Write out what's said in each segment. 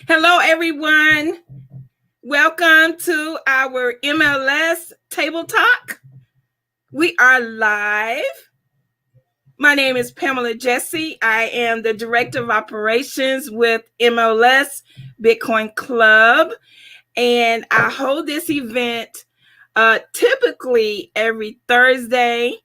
Hello, everyone. Welcome to our MLS Table Talk. We are live. My name is Pamela Jessie. I am the Director of Operations with MLS Bitcoin Club, and I hold this event typically every Thursday.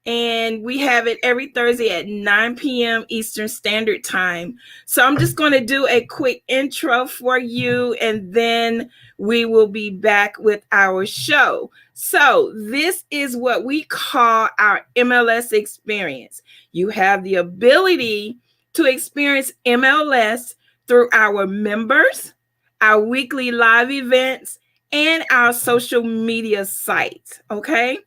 And we have it every Thursday at 9 p.m. Eastern Standard Time. So I'm just going to do a quick intro for you, and then we will be back with our show. So this is what we call our MLS experience. You have the ability to experience MLS through our members, our weekly live events, and our social media sites, okay?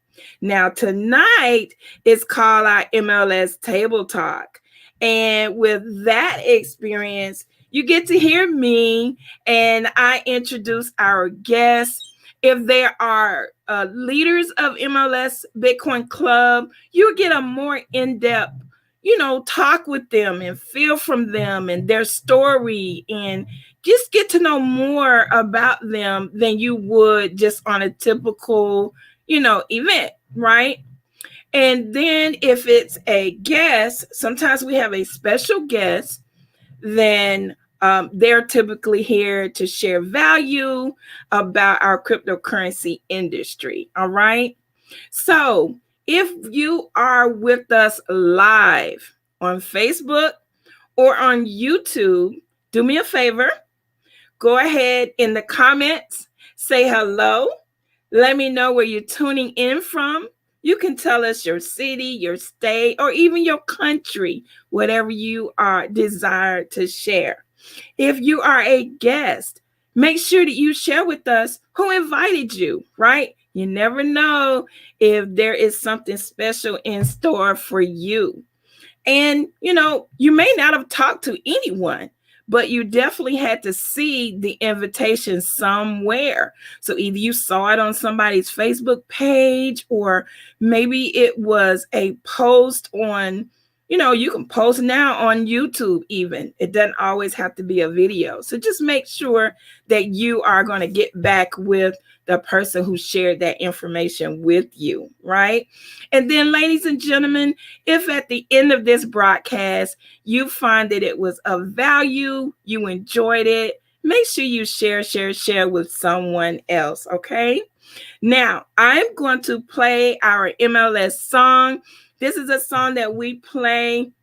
Now, tonight is called our MLS Table Talk. And with that experience, you get to hear me and I introduce our guests. If there are leaders of MLS Bitcoin Club, you get a more in-depth, talk with them and feel from them and their story, and just get to know more about them than you would just on a typical event, right? And then if it's a guest, sometimes we have a special guest, then they're typically here to share value about our cryptocurrency industry, all right? So if you are with us live on Facebook or on YouTube, do me a favor, go ahead in the comments, say hello. Let me know where you're tuning in from. You can tell us your city, your state, or even your country, whatever you are desired to share. If you are a guest, make sure that you share with us who invited you, right? You never know if there is something special in store for you. And, you may not have talked to anyone, but you definitely had to see the invitation somewhere. So either you saw it on somebody's Facebook page, or maybe it was a post on, you can post now on YouTube even. It doesn't always have to be a video. So just make sure that you are going to get back with the person who shared that information with you, right? And then, ladies and gentlemen, if at the end of this broadcast, you find that it was of value, you enjoyed it, make sure you share with someone else, okay? Now, I'm going to play our MLS song. This is a song that we play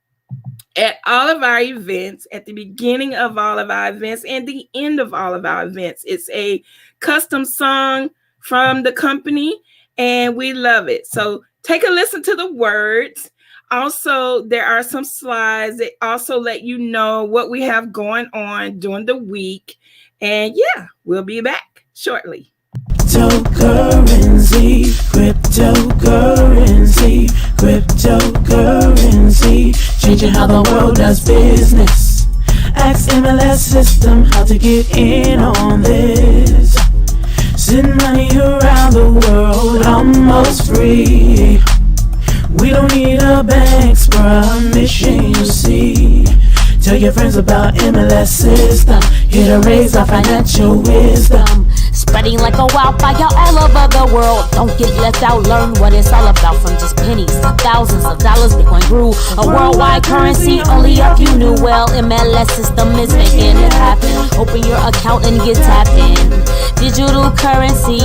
at all of our events, at the beginning of all of our events and the end of all of our events. It's a custom song from the company, and we love it. So take a listen to the words. Also, there are some slides that also let you know what we have going on during the week. And yeah, we'll be back shortly. Cryptocurrency, changing how the world does business. Ask MLS system how to get in on this. Send money around the world almost free. We don't need a bank's permission, you see. Tell your friends about MLS system, here to raise our financial wisdom. Spreading like a wildfire all over the world. Don't get left out, learn what it's all about. From just pennies to thousands of dollars, Bitcoin grew a worldwide currency. Only if you knew well, MLS system is making it happen. Open your account and get tapped in. Digital currency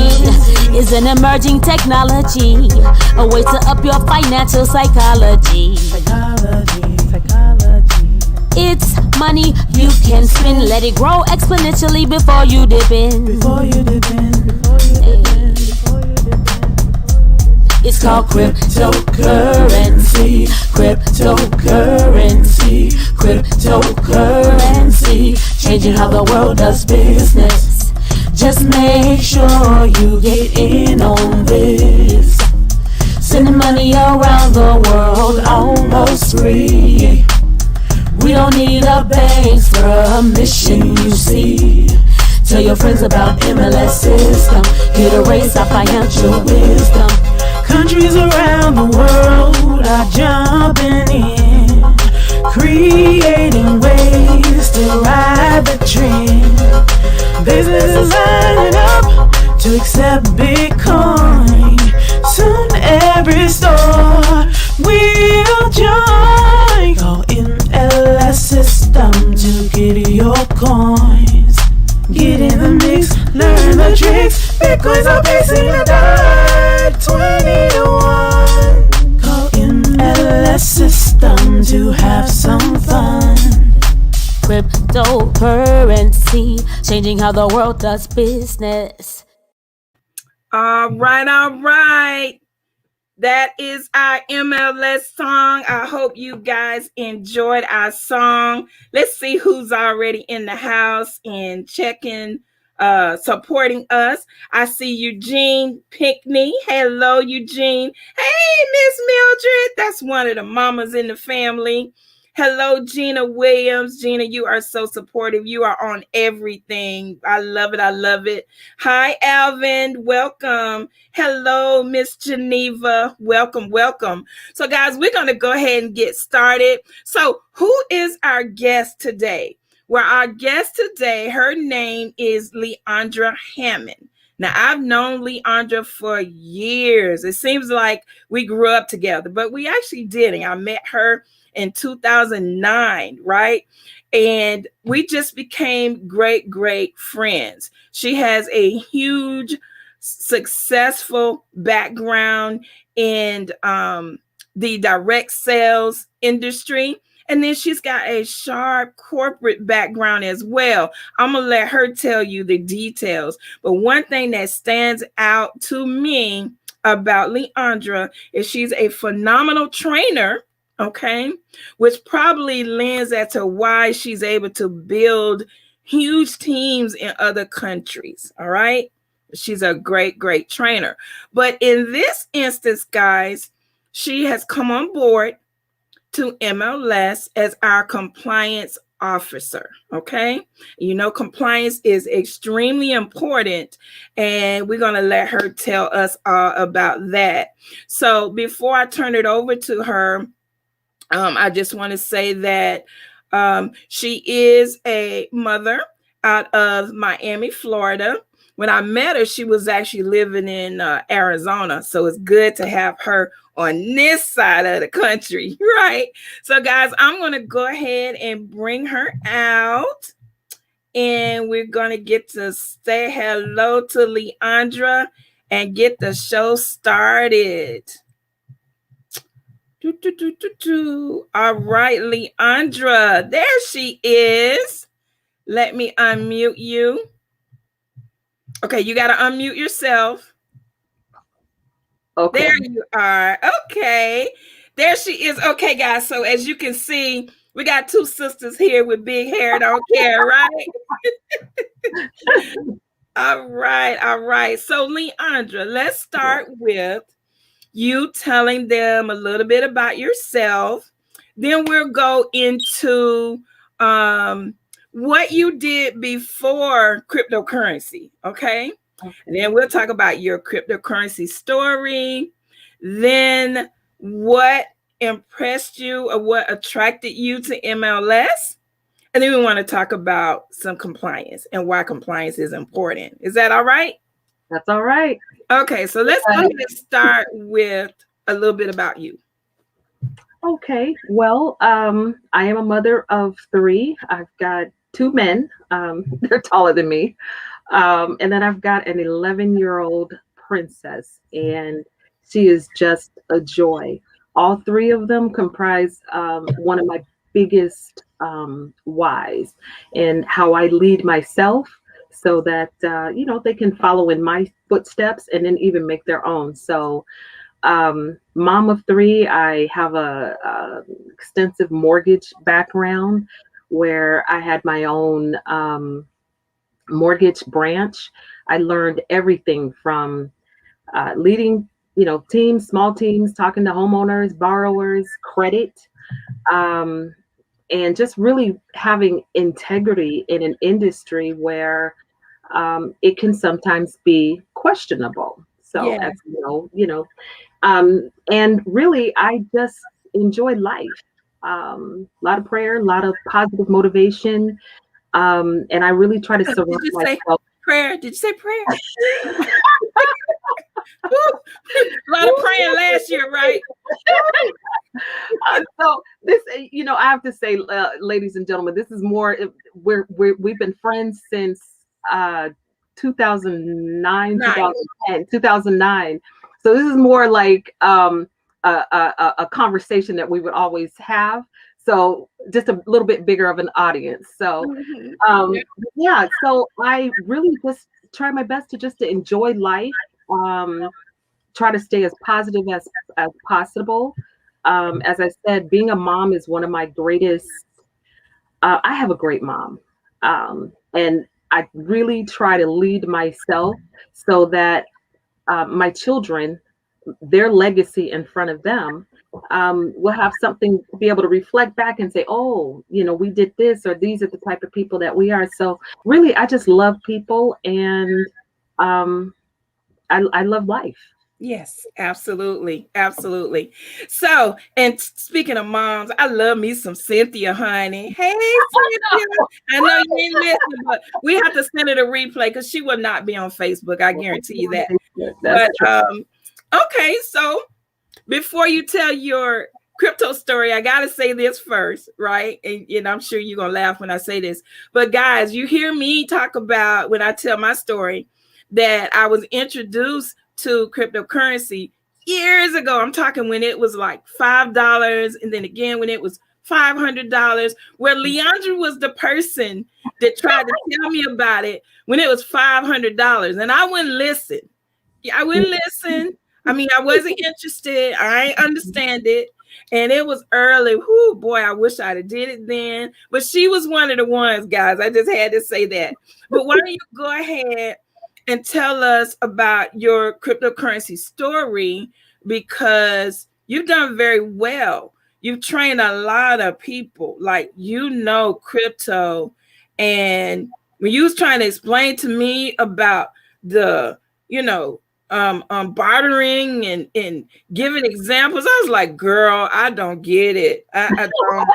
is an emerging technology, a way to up your financial psychology. It's money you can spend. Let it grow exponentially before you dip in. It's called cryptocurrency. Cryptocurrency, changing how the world does business. Just make sure you get in on this. Sending money around the world almost free. We don't need a bank's permission, you see. Tell your friends about MLS system, here to raise our financial wisdom. Countries around the world are jumping in, creating ways to ride the trend. to accept Bitcoin. Soon every store will join. Call MLS system to get your coins. Get in the mix, learn the tricks. Bitcoins are facing $1.20 to 1. Call MLS system to have some fun. Cryptocurrency, changing how the world does business. All right. That is our MLS song. I hope you guys enjoyed our song. Let's see who's already in the house and checking, supporting us. I see Eugene Pinkney. Hello, Eugene. Hey, Miss Mildred. That's one of the mamas in the family. Hello, Gina Williams. Gina, you are so supportive. You are on everything. I love it. Hi, Alvin. Welcome. Hello, Miss Geneva. Welcome. So, guys, we're going to go ahead and get started. So, who is our guest today? Well, our guest today, her name is Leandra Hammond. Now, I've known Leandra for years. It seems like we grew up together, but we actually didn't. I met her in 2009, right? And we just became great friends. She has a huge, successful background in the direct sales industry. And then she's got a sharp corporate background as well. I'm going to let her tell you the details. But one thing that stands out to me about Leandra is she's a phenomenal trainer, okay, which probably lends as to why she's able to build huge teams in other countries. All right. She's a great trainer. But in this instance, guys, she has come on board to MLS as our compliance officer. Okay. You know, compliance is extremely important, and we're going to let her tell us all about that. So before I turn it over to her, I just want to say that she is a mother out of Miami, Florida. When I met her, she was actually living in Arizona. So it's good to have her on this side of the country, right? So, guys, I'm going to go ahead and bring her out. And we're going to get to say hello to Leandra and get the show started. All right, Leandra, there she is. Let me unmute you. Okay, you got to unmute yourself. Okay. There you are. Okay, there she is. Okay, guys, so as you can see, we got two sisters here with big hair, don't care, right? All right. So, Leandra, let's start with you telling them a little bit about yourself. Then we'll go into what you did before cryptocurrency, okay? And then we'll talk about your cryptocurrency story. Then what impressed you or what attracted you to MLS. And then we want to talk about some compliance and why compliance is important. Is that all right? That's all right. Okay, so let's go ahead and start with a little bit about you. Okay. Well, I am a mother of 3. I've got 2 men. They're taller than me. And then I've got an 11-year-old princess, and she is just a joy. All 3 of them comprise one of my biggest whys in how I lead myself, so that they can follow in my footsteps and then even make their own. So mom of 3, I have a extensive mortgage background where I had my own mortgage branch. I learned everything from leading, teams, small teams, talking to homeowners, borrowers, credit, and just really having integrity in an industry where it can sometimes be questionable. So, Yeah. as and really, I just enjoy life. A lot of prayer, a lot of positive motivation. And I really try to surround myself. Prayer. Did you say prayer? A lot of praying last year, right? So this, I have to say, ladies and gentlemen, this is more. We've been friends since 2009, 2010, 2009. So this is more like a conversation that we would always have. So just a little bit bigger of an audience. So yeah. So I really just try my best to enjoy life. Try to stay as positive as possible. As I said, being a mom is one of my greatest. I have a great mom, and I really try to lead myself so that my children, their legacy in front of them, will have something to be able to reflect back and say, "Oh, we did this, or these are the type of people that we are." So really, I just love people, and I love life. Yes, absolutely. Absolutely. So, and speaking of moms, I love me some Cynthia, honey. Hey, Cynthia. I know you ain't listening, but we have to send her the replay because she will not be on Facebook. I guarantee you that. That's But okay, so before you tell your crypto story, I got to say this first, right? And I'm sure you're going to laugh when I say this. But guys, you hear me talk about when I tell my story that I was introduced to cryptocurrency years ago. I'm talking when it was like $5, and then again when it was $500, where Leandra was the person that tried to tell me about it when it was $500, and I wouldn't listen. I wouldn't listen. I mean, I wasn't interested. I ain't understand it. And it was early. Whoo, boy, I wish I'd have did it then. But she was one of the ones, guys. I just had to say that. But why don't you go ahead and tell us about your cryptocurrency story, because you've done very well. You've trained a lot of people, like, crypto. And when you was trying to explain to me about the, bartering and giving examples, I was like, girl, I don't get it. I don't.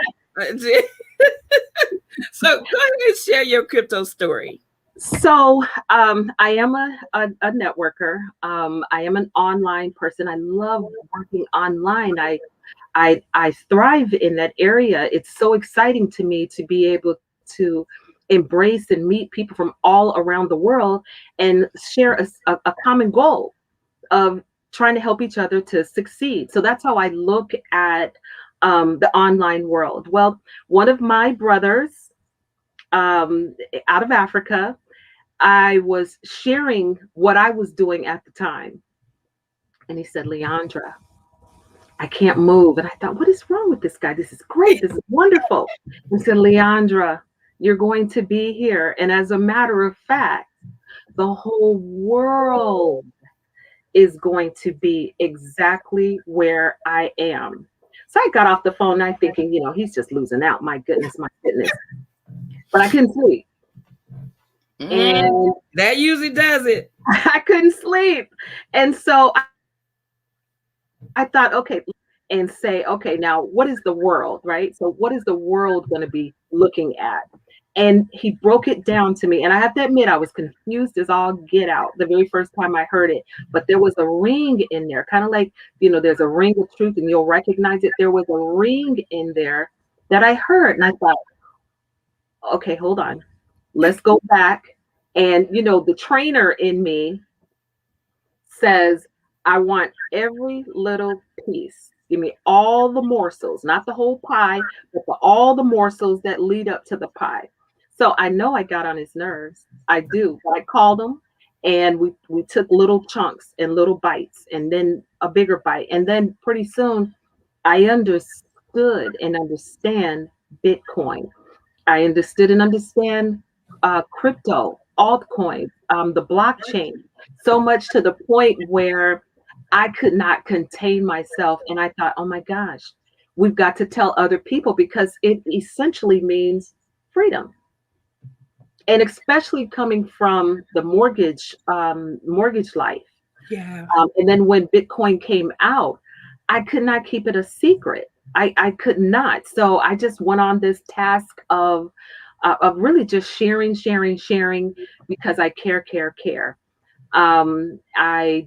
So go ahead and share your crypto story. So I am a networker. I am an online person. I love working online. I thrive in that area. It's so exciting to me to be able to embrace and meet people from all around the world and share a common goal of trying to help each other to succeed. So that's how I look at the online world. Well, one of my brothers out of Africa, I was sharing what I was doing at the time. And he said, Leandra, I can't move. And I thought, what is wrong with this guy? This is great. This is wonderful. He said, Leandra, you're going to be here. And as a matter of fact, the whole world is going to be exactly where I am. So I got off the phone, I'm thinking, he's just losing out. My goodness, my goodness. But I couldn't sleep. And that usually does it. I couldn't sleep. And so I thought, okay, and say, okay, now what is the world, right? So what is the world going to be looking at? And he broke it down to me. And I have to admit, I was confused as all get out the very first time I heard it. But there was a ring in there, kind of like, there's a ring of truth and you'll recognize it. There was a ring in there that I heard. And I thought, okay, hold on. Let's go back. And, the trainer in me says, I want every little piece. Give me all the morsels, not the whole pie, but all the morsels that lead up to the pie. So I know I got on his nerves. I do. But I called him and we took little chunks and little bites and then a bigger bite. And then pretty soon I understood and understand Bitcoin. I understood and understand crypto, altcoins, the blockchain, so much to the point where I could not contain myself. And I thought, oh my gosh, we've got to tell other people because it essentially means freedom. And especially coming from the mortgage life. Yeah. And then when Bitcoin came out, I could not keep it a secret. I could not. So I just went on this task of of really just sharing because I care. I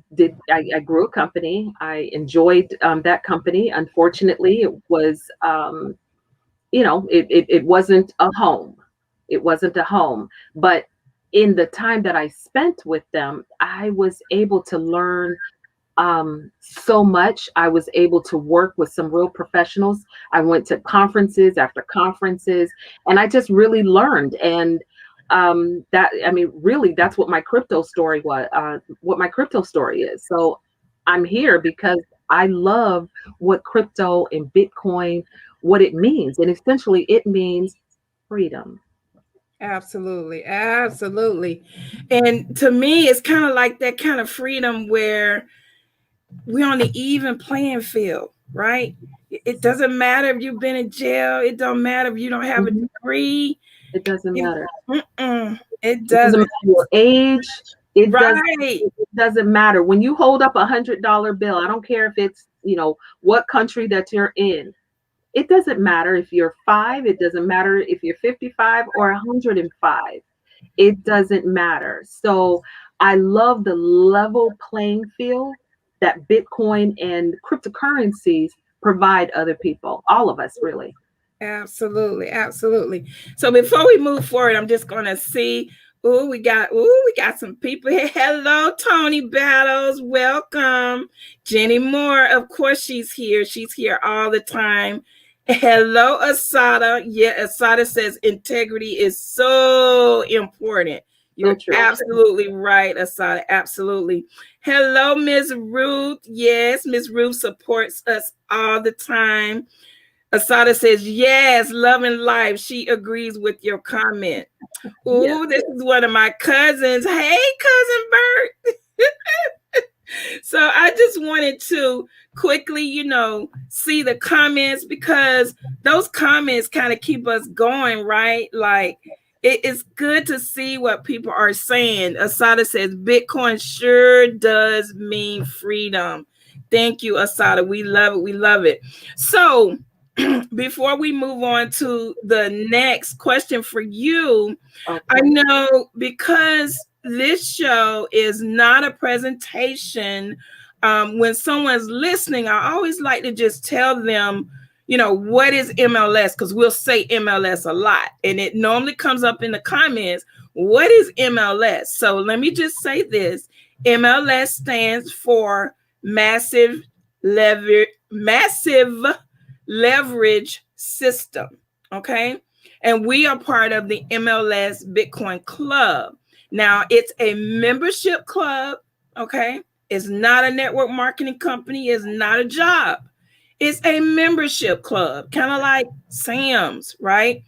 grew a company. I enjoyed that company. Unfortunately, it was, it wasn't a home. It wasn't a home. But in the time that I spent with them, I was able to learn so much. I was able to work with some real professionals. I went to conferences after conferences, and I just really learned. And really, that's what my crypto story was. What my crypto story is. So I'm here because I love what crypto and Bitcoin, what it means, and essentially, it means freedom. Absolutely. Absolutely. And to me, it's kind of like that kind of freedom where we're on the even playing field, right? It doesn't matter if you've been in jail. It don't matter if you don't have a Mhm. degree. It doesn't matter. It It doesn't. doesn't matter your age. It doesn't. Right. It doesn't matter when you hold up $100 bill. I don't care if it's what country that you're in. It doesn't matter if you're 5. It doesn't matter if you're 55 or 105. It doesn't matter. So I love the level playing field that Bitcoin and cryptocurrencies provide other people, all of us, really. Absolutely, absolutely. So before we move forward, I'm just gonna see. We got some people here. Hello, Tony Battles. Welcome. Jenny Moore, of course, she's here. She's here all the time. Hello, Asada. Yeah, Asada says integrity is so important. You're So true. absolutely right, Asada. Absolutely. Hello, Ms. Ruth. Yes, Ms. Ruth supports us all the time. Asada says, yes, love and life. She agrees with your comment. Ooh, Yes. this is one of my cousins. Hey, cousin Bert. So I just wanted to quickly, see the comments because those comments kind of keep us going, right? Like it's good to see what people are saying. Asada says Bitcoin sure does mean freedom. Thank you, Asada. We love it. We love it. So before we move on to the next question for you, Okay. I know because this show is not a presentation. When someone's listening, I always like to just tell them, what is MLS? Because we'll say MLS a lot, and it normally comes up in the comments. What is MLS? So let me just say this: MLS stands for massive leverage system. Okay. And we are part of the MLS Bitcoin Club. Now, it's a membership club. Okay. It's not a network marketing company. It's not a job. It's a membership club, kind of like Sam's, right?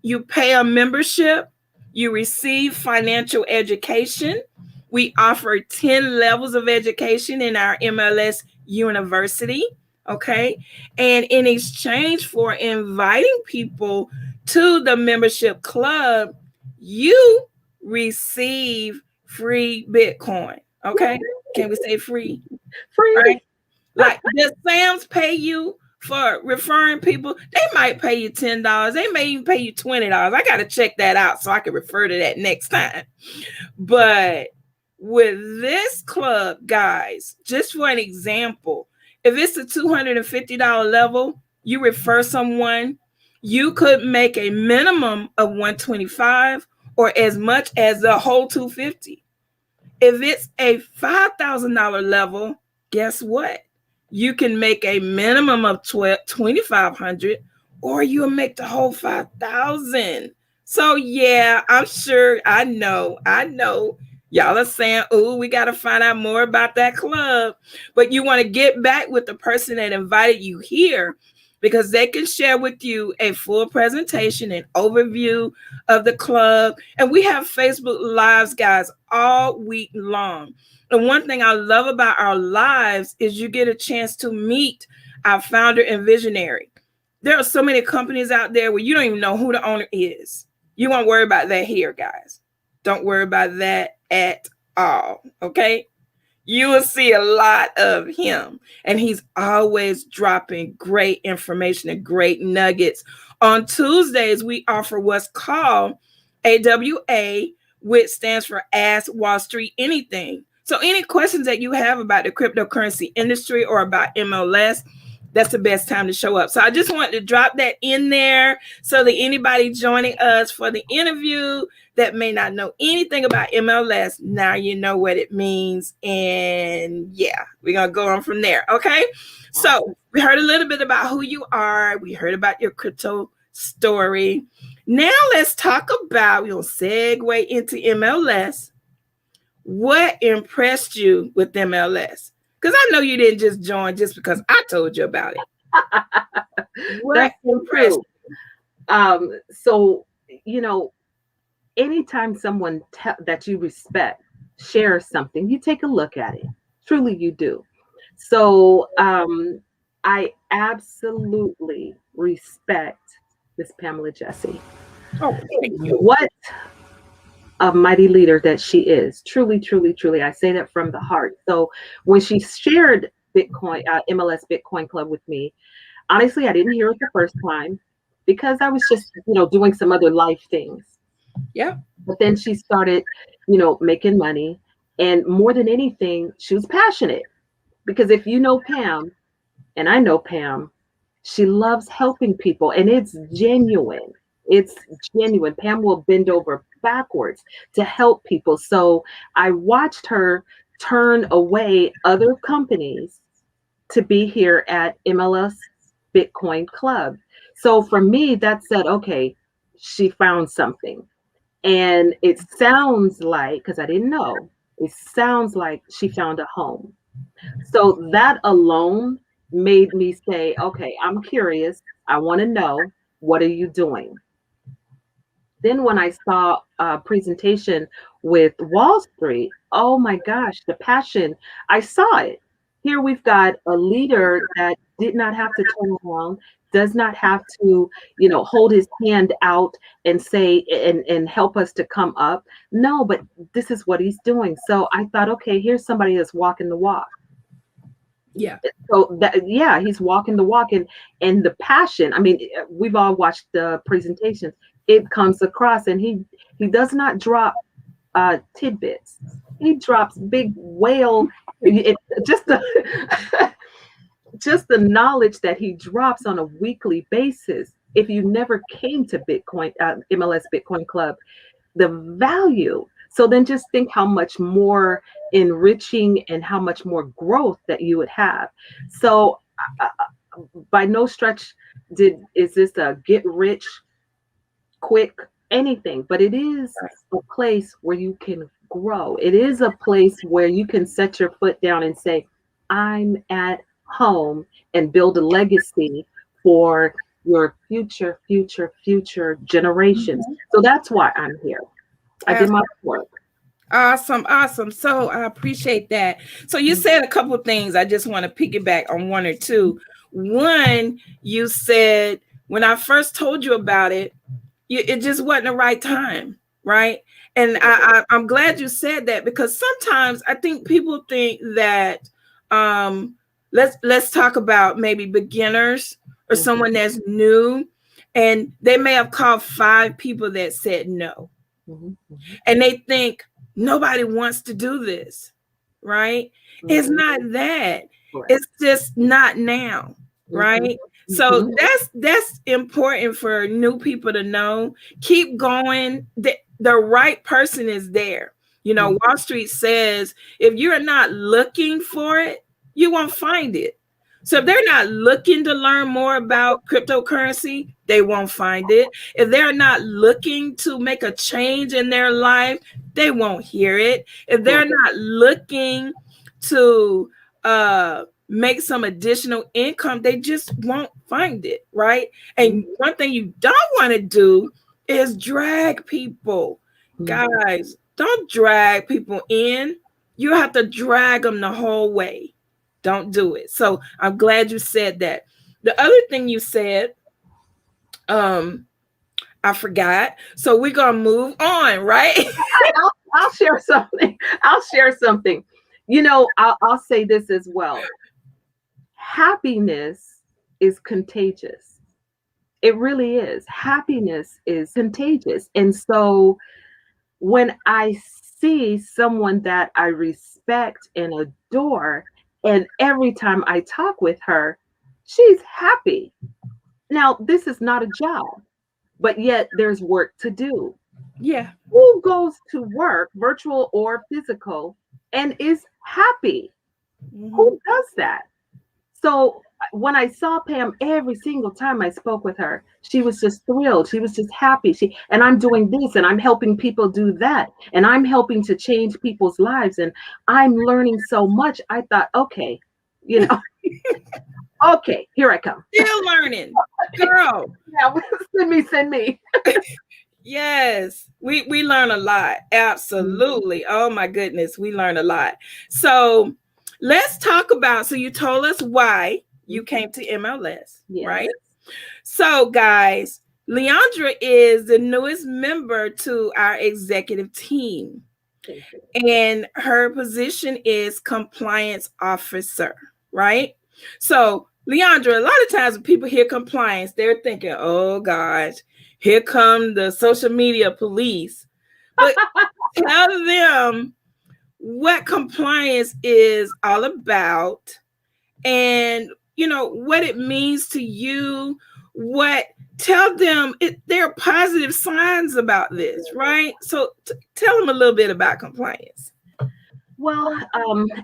You pay a membership, you receive financial education. We offer 10 levels of education in our MLS University. Okay. And in exchange for inviting people to the membership club, you receive free Bitcoin. Okay. Can we say free? Free. Right? Like, does Sam's pay you for referring people? They might pay you $10. They may even pay you $20. I got to check that out so I can refer to that next time. But with this club, guys, just for an example, if it's a $250 level, you refer someone, you could make a minimum of $125 or as much as the whole $250. If it's a $5,000 level, guess what? You can make a minimum of $2,500 or you'll make the whole $5,000. So yeah, I'm sure I know y'all are saying, oh, we got to find out more about that club. But you want to get back with the person that invited you here because they can share with you a full presentation and overview of the club. And we have Facebook Lives, guys, all week long. And one thing I love about our lives is you get a chance to meet our founder and visionary. There are so many companies out there where you don't even know who the owner is. You won't worry about that here, guys. Don't worry about that at all. Okay. You will see a lot of him, and he's always dropping great information and great nuggets On Tuesdays, we offer what's called AWA, which stands for Ask Wall Street Anything. So any questions that you have about the cryptocurrency industry or about MLS, that's the best time to show up. So I just wanted to drop that in there so that anybody joining us for the interview that may not know anything about MLS, now you know what it means. And yeah, we're going to go on from there. Okay. So we heard a little bit about who you are. We heard about your crypto story. Now let's talk about, we'll segue into MLS. What impressed you with MLS? Because I know you didn't just join just because I told you about it. What impressed you? So, anytime someone that you respect shares something, you take a look at it. Truly, you do. So I absolutely respect Miss Pamela Jessie. Oh, thank you. What a mighty leader that she is. Truly, truly, truly. I say that from the heart. So when she shared Bitcoin, MLS Bitcoin Club with me, honestly, I didn't hear it the first time because I was just, doing some other life things. Yeah. But then she started, making money. And more than anything, she was passionate. Because if you know Pam, and I know Pam, she loves helping people. And it's genuine. It's genuine. Pam will bend over backwards to help people. So I watched her turn away other companies to be here at MLS Bitcoin Club. So for me, that said, okay, she found something. And it sounds like, because I didn't know, it sounds like she found a home. So that alone made me say, okay, I'm curious. I want to know, what are you doing? Then when I saw a presentation with Wall Street, oh my gosh, the passion, I saw it. Here we've got a leader that did not have to turn around, does not have to, hold his hand out and say, and help us to come up. No, but this is what he's doing. So I thought, okay, here's somebody that's walking the walk. Yeah. So that, yeah, he's walking the walk, and the passion. I mean, we've all watched the presentations. It comes across, and he does not drop tidbits. He drops big whale. Just the just the knowledge that he drops on a weekly basis. If you never came to Bitcoin MLS Bitcoin Club, the value. So then just think how much more enriching and how much more growth that you would have. So by no stretch is this a get rich quick anything, but it is a place where you can grow. It is a place where you can set your foot down and say, I'm at home, and build a legacy for your future generations. So that's why I'm here. I did my work. Awesome. So I appreciate that. So you said a couple of things. I just want to piggyback on one or two. One, you said when I first told you about it, it just wasn't the right time, right? And I'm glad you said that, because sometimes I think people think that let's talk about maybe beginners or someone that's new, and they may have called 5 people that said no. And they think nobody wants to do this, right? It's not that. It's just not now, right? So that's important for new people to know. Keep going. The right person is there. Wall Street says if you're not looking for it, you won't find it. So if they're not looking to learn more about cryptocurrency, they won't find it. If they're not looking to make a change in their life, they won't hear it. If they're not looking to make some additional income, they just won't find it, right? And one thing you don't want to do is drag people. Guys, don't drag people in. You have to drag them the whole way. Don't do it. So I'm glad you said that. The other thing you said, I forgot. So we're going to move on, right? I'll share something. I'll say this as well. Happiness is contagious. It really is. Happiness is contagious. And so when I see someone that I respect and adore, and every time I talk with her, she's happy. Now, this is not a job, but yet there's work to do. Yeah. Who goes to work, virtual or physical, and is happy? Who does that? So when I saw Pam, every single time I spoke with her, she was just thrilled. She was just happy. And I'm doing this and I'm helping people do that. And I'm helping to change people's lives. And I'm learning so much. I thought, okay, you know, okay, here I come. Still learning, girl. Yeah, send me. Yes, we learn a lot. Absolutely. Oh my goodness, we learn a lot. So let's talk about, so you told us why you came to MLS, Yes. right? So guys, Leandra is the newest member to our executive team. And her position is compliance officer, right? So Leandra, a lot of times when people hear compliance, they're thinking, oh God, here come the social media police. But tell them what compliance is all about and, you know, what it means to you, tell them there are positive signs about this, right? So tell them a little bit about compliance. Well,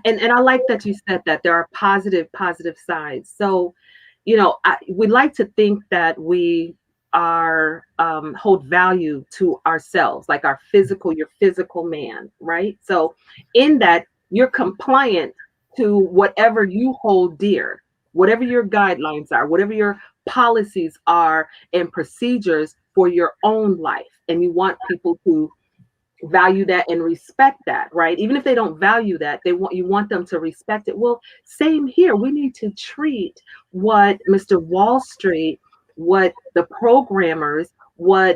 and I like that you said that there are positive sides. So, you know, we like to think that we are hold value to ourselves, like your physical man, right? So in that, you're compliant to whatever you hold dear, whatever your guidelines are, whatever your policies are and procedures for your own life. And you want people to value that and respect that, right? Even if they don't value that, you want them to respect it. Well, same here. We need to treat what Mr. Wall Street, what the programmers, what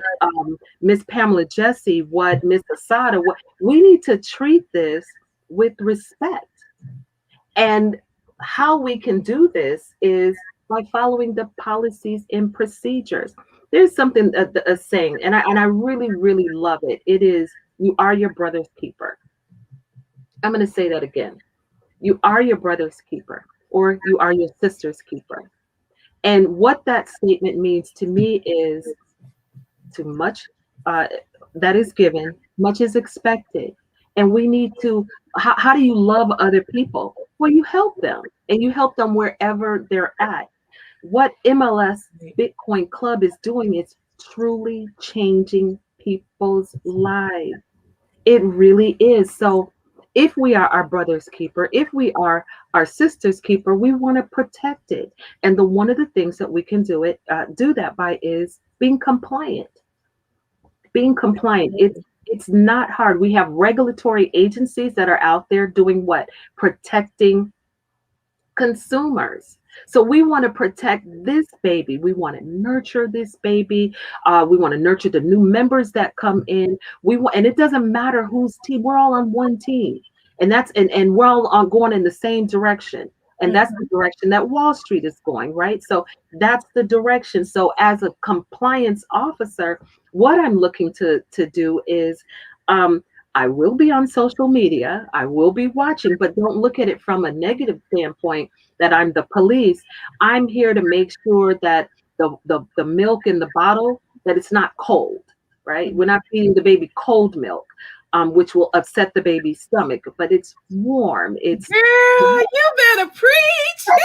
Miss Pamela Jessie, what Miss Asada, what we need to treat this with respect. And how we can do this is by following the policies and procedures. There's something a saying, and I really, really love it. It is, you are your brother's keeper. I'm going to say that again. You are your brother's keeper, or you are your sister's keeper. And what that statement means to me is, too much that is given, much is expected. And we need to, how do you love other people? Well, you help them, and you help them wherever they're at. What MLS Bitcoin Club is doing is truly changing people's lives. It really is. So if we are our brother's keeper, if we are our sister's keeper, we want to protect it. And one of the things that we can do that by is being compliant. Being compliant. It's not hard. We have regulatory agencies that are out there doing what? Protecting consumers. So we want to protect this baby. We want to nurture this baby. We want to nurture the new members that come in. And it doesn't matter whose team. We're all on one team, and we're all going in the same direction. And that's the direction that Wall Street is going, right? So that's the direction. So as a compliance officer, what I'm looking to do is, I will be on social media. I will be watching, but don't look at it from a negative standpoint that I'm the police. I'm here to make sure that the milk in the bottle, that it's not cold, right? We're not feeding the baby cold milk, which will upset the baby's stomach, but it's warm. It's Girl, you better preach.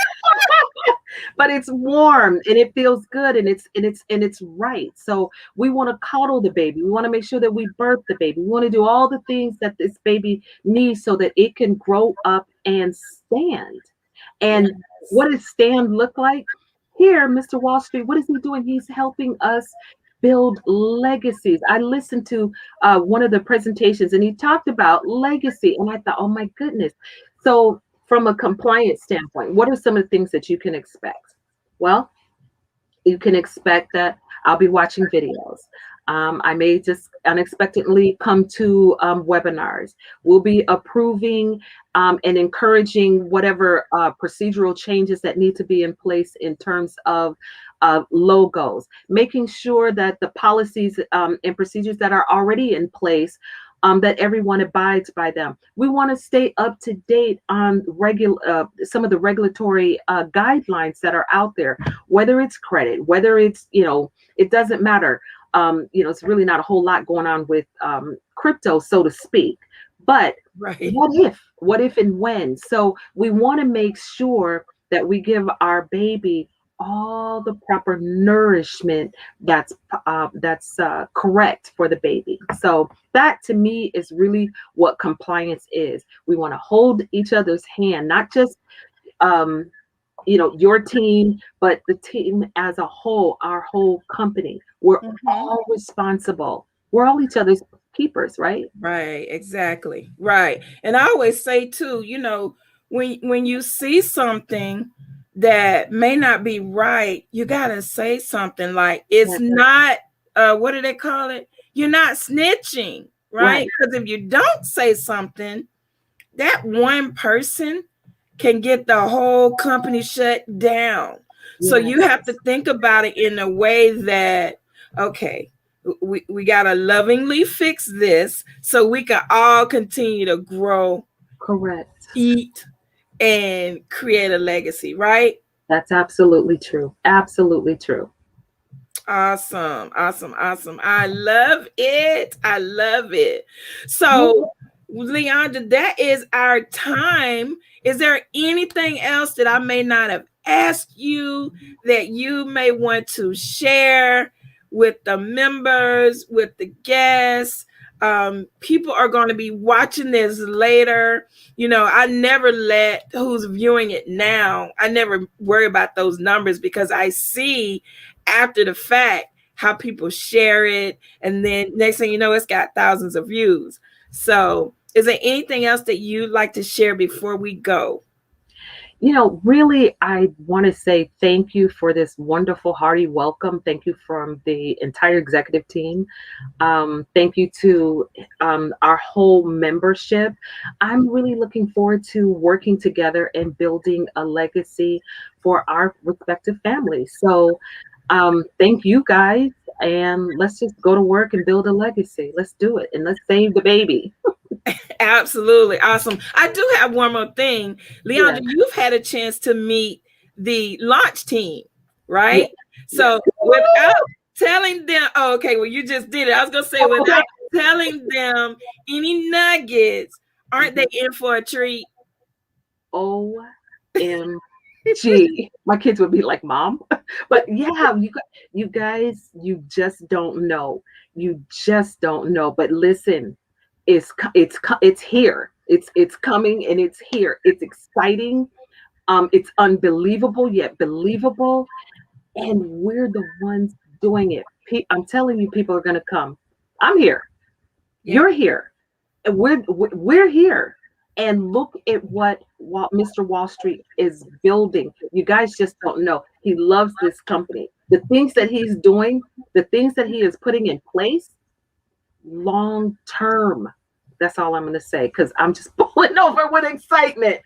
but it's warm and it feels good and it's right. So we want to cuddle the baby. We want to make sure that we birth the baby. We want to do all the things that this baby needs so that it can grow up and stand. And what does stand look like? Here, Mr. Wall Street, what is he doing? He's helping us build legacies. I listened to one of the presentations and he talked about legacy. And I thought, oh my goodness. So from a compliance standpoint, what are some of the things that you can expect? Well, you can expect that I'll be watching videos. I may just unexpectedly come to webinars. We'll be approving and encouraging whatever procedural changes that need to be in place in terms of logos, making sure that the policies and procedures that are already in place, that everyone abides by them. We want to stay up to date on some of the regulatory guidelines that are out there, whether it's credit, whether it's, it doesn't matter. It's really not a whole lot going on with crypto, so to speak. But Right. what if and when? So we want to make sure that we give our baby all the proper nourishment that's correct for the baby. So that to me is really what compliance is. We want to hold each other's hand, not just your team, but the team as a whole, our whole company. We're all responsible. We're all each other's keepers, right? Right, exactly. Right. And I always say too, when you see something that may not be right, you got to say something like it's not what do they call it? You're not snitching, right? Because if you don't say something, that one person can get the whole company shut down. So you have to think about it in a way that, okay, we got to lovingly fix this so we can all continue to grow, correct, eat, and create a legacy, right? That's absolutely true. Absolutely true. Awesome. I love it. So, Leandra, that is our time. Is there anything else that I may not have asked you that you may want to share with the members, with the guests? People are going to be watching this later. I never let who's viewing it now, I never worry about those numbers because I see after the fact how people share it. And then next thing you know, it's got thousands of views. So is there anything else that you'd like to share before we go? Really, I want to say thank you for this wonderful, hearty welcome. Thank you from the entire executive team. Thank you to our whole membership. I'm really looking forward to working together and building a legacy for our respective families. So thank you guys. And let's just go to work and build a legacy. Let's do it. And let's save the baby. Absolutely. Awesome. I do have one more thing. Leandra, you've had a chance to meet the launch team, right? So without telling them, you just did it. I was going to say, without telling them any nuggets, aren't they in for a treat? OMG. My kids would be like, Mom. But yeah, you guys, you just don't know. You just don't know. But listen, it's here. It's coming and it's here. It's exciting. It's unbelievable yet believable, and we're the ones doing it. I'm telling you, people are going to come. I'm here. You're here, and we're here. And look at what Mr. Wall Street is building. You guys just don't know. He loves this company. The things that he's doing, the things that he is putting in place, long term. That's all I'm going to say because I'm just pulling over with excitement.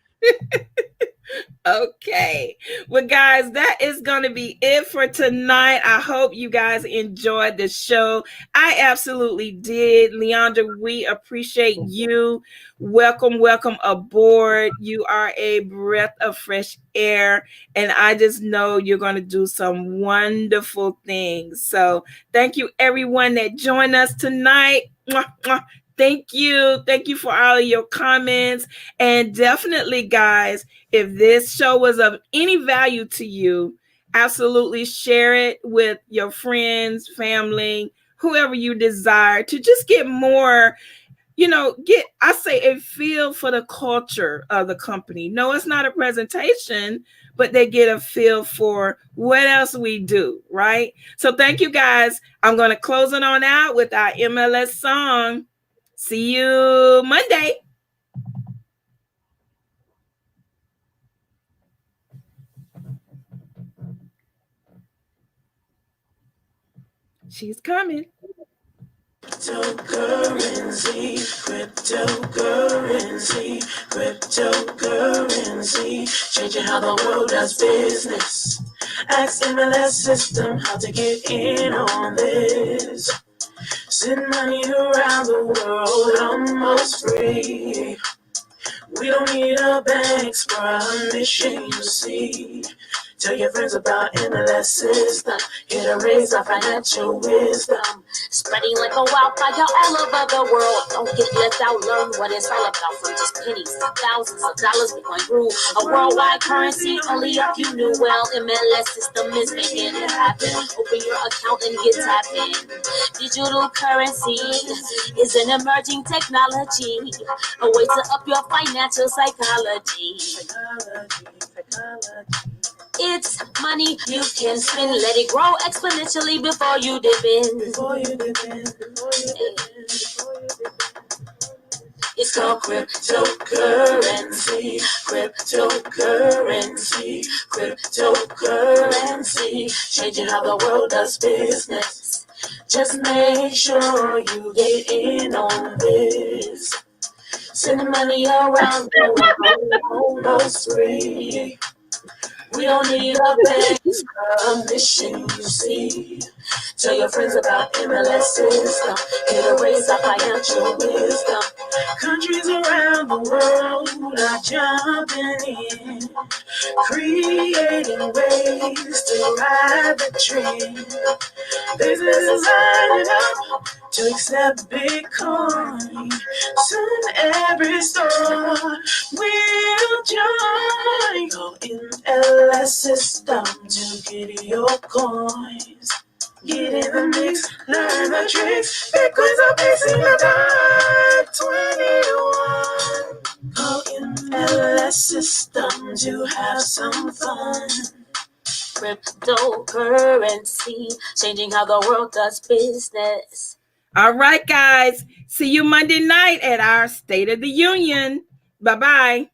Okay. Well, guys, that is going to be it for tonight. I hope you guys enjoyed the show. I absolutely did. Leandra, we appreciate you. Welcome aboard. You are a breath of fresh air, and I just know you're going to do some wonderful things. So thank you, everyone that joined us tonight. Mwah, mwah. Thank you. Thank you for all of your comments. And definitely, guys, if this show was of any value to you, absolutely share it with your friends, family, whoever you desire to just get more, I say a feel for the culture of the company. No, it's not a presentation, but they get a feel for what else we do, right? So thank you, guys. I'm going to close it on out with our MLS song. See you Monday. She's coming. Cryptocurrency, changing how the world does business. Ask MLS system how to get in on this. Send money around the world almost free. We don't need a bank's permission, you see. Tell your friends about MLS system. Here to raise our financial wisdom. Spreading like a wildfire all over the world. Don't get left out, learn what it's all about. From just pennies to thousands of dollars, Bitcoin grew a worldwide currency. Only a few knew well. MLS system is making it happen. Open your account and get tapped in. Digital currency is an emerging technology, a way to up your financial psychology. It's money you can spend. Let it grow exponentially before you dip in. It's called cryptocurrency. Cryptocurrency. Cryptocurrency. Changing how the world does business. Just make sure you get in on this. Sending money around the world almost free. We don't need a bank's permission, you see. Tell your friends about MLS system. It'll raise our financial wisdom. Countries around the world are jumping in, creating ways to ride the trend. Businesses lining up to accept Bitcoin. Soon every store will join. Go MLS system to get your coins. Get in the mix, learn the tricks. Bitcoins are facing the dark 21. Go MLS system to have some fun. Cryptocurrency, changing how the world does business. All right, guys. See you Monday night at our State of the Union. Bye-bye.